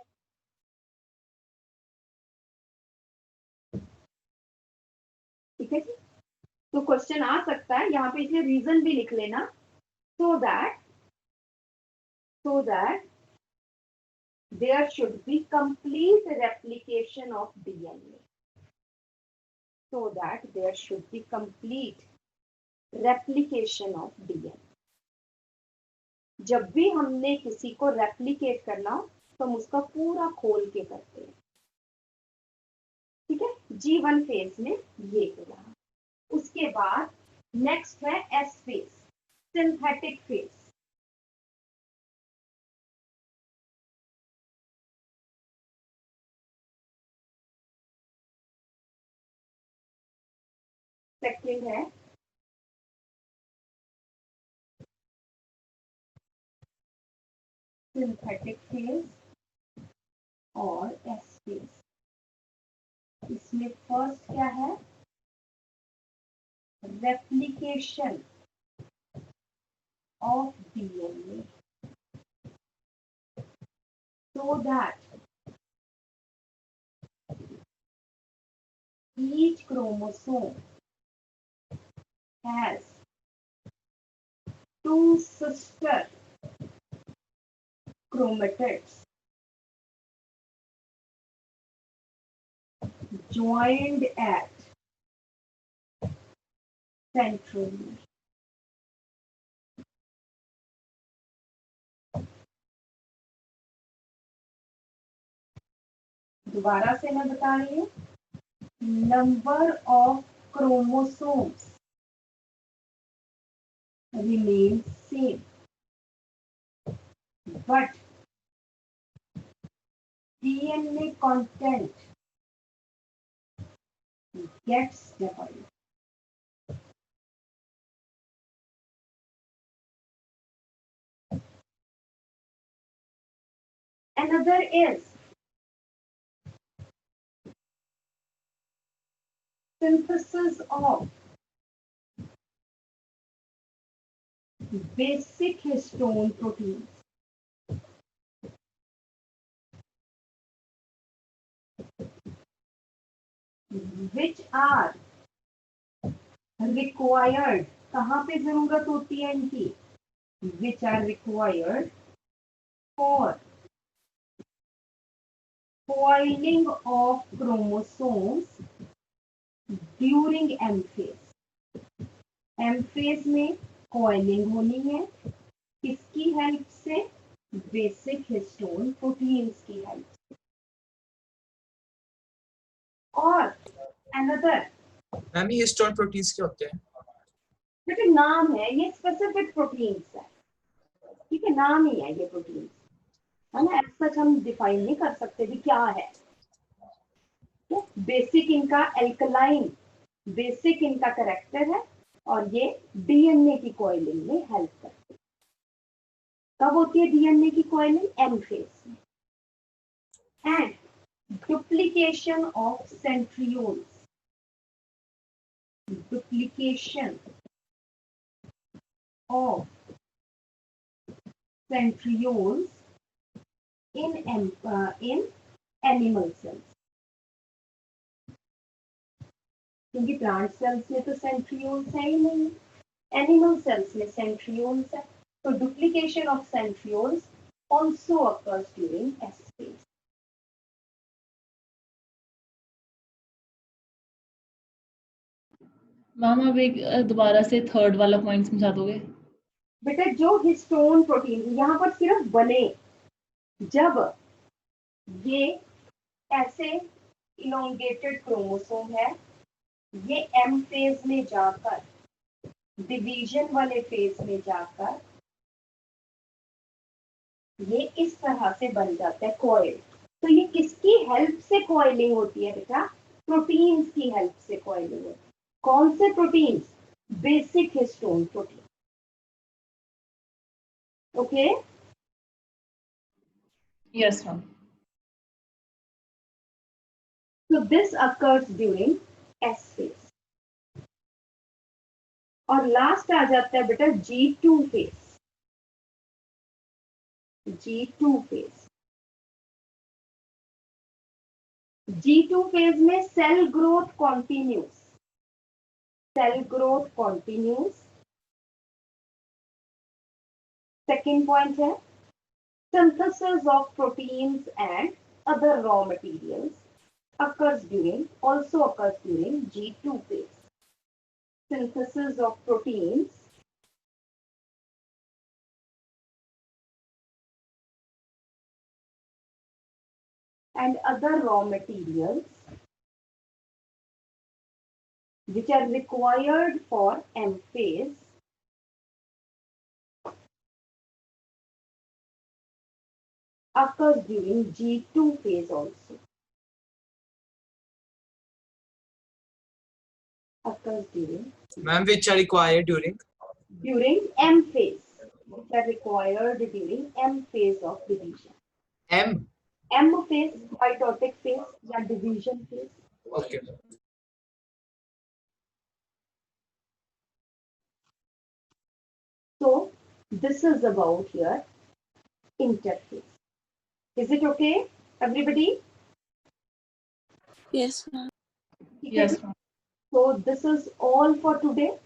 ठीक है जी। तो क्वेश्चन आ सकता है यहाँ पे, इसलिए रीजन भी लिख लेना, so that there should be complete replication of DNA. So that there should be complete replication of DNA. जब भी हमने किसी को रेप्लिकेट करना हो तो हम उसका पूरा खोल के करते हैं। ठीक है, G1 फेज में ये हो रहा। उसके बाद नेक्स्ट है S phase, synthetic phase. Second है सिंथेटिक फेज और एस फेज। इसमें फर्स्ट क्या है, replication of DNA, so that each chromosome has 2 sister chromatids joined at centromere. दोबारा से मैं बता रही हूँ, number of chromosomes remains same, but DNA content gets defined. Another is synthesis of basic histone proteins. Which are required, कहाँ पे जरूरत होती है इनकी? Which are required for coiling of chromosomes during M phase. M phase में coiling होनी है, किसकी हेल्प से? बेसिक हिस्टोन प्रोटीन्स की हेल्प से. और अनदर, मैम ये हिस्टोन प्रोटीन्स क्या होते हैं? बेटे नाम है, ये स्पेसिफिक प्रोटीन्स है, ठीक है, नाम ही है ये प्रोटीन्स, है ना, ऐसा हम डिफाइन नहीं कर सकते भी क्या है. बेसिक इनका एल्कलाइन, बेसिक इनका कैरेक्टर है और ये डीएनए की कॉइलिंग में हेल्प करते हैं. कब होती है डीएनए की कॉइलिंग? एम फेज में. And duplication of centrioles, duplication of centrioles in animal cells. क्योंकि प्लांट सेल्स में तो सेंट्रियोल्स है ही नहीं, एनिमल सेल्स में सेंट्रियोल्स है, तो duplication of centrioles also occurs during S phase. Ma'am अब एक दोबारा से थर्ड वाला पॉइंट समझा दोगे? बेटा जो हिस्टोन प्रोटीन यहाँ पर सिर्फ बने जब ये ऐसे इलोंगेटेड क्रोमोसोम है, ये एम फेज में जाकर डिवीजन वाले फेज में जाकर ये इस तरह से बन जाता है कॉइल. तो ये किसकी हेल्प से कॉइलिंग होती है बेटा? प्रोटीन्स की हेल्प से कॉइलिंग होती है. कौन से proteins? Basic histone protein. Okay, yes ma'am. so this occurs during S phase. और लास्ट आ जाता है बेटा G2 phase. G2 phase, G2 phase में cell growth continues, cell growth continues. Second point है synthesis of proteins and other raw materials also occurs during G2 phase. Synthesis of proteins and other raw materials which are required for M phase occurs during G2 phase also. Occurs during Ma'am, which are required during M phase, which are required during M phase of division. M phase, mitotic phase या division phase. Okay. So this is about your interphase. Is it okay, everybody? Yes, ma'am. Yes ma'am. So this is all for today.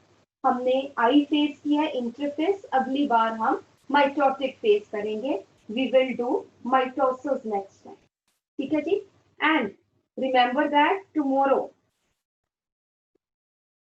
हमने I phase किया, interface. अगली बार हम mitotic phase करेंगे. We will do mitosis next time. ठीक है जी? And remember that tomorrow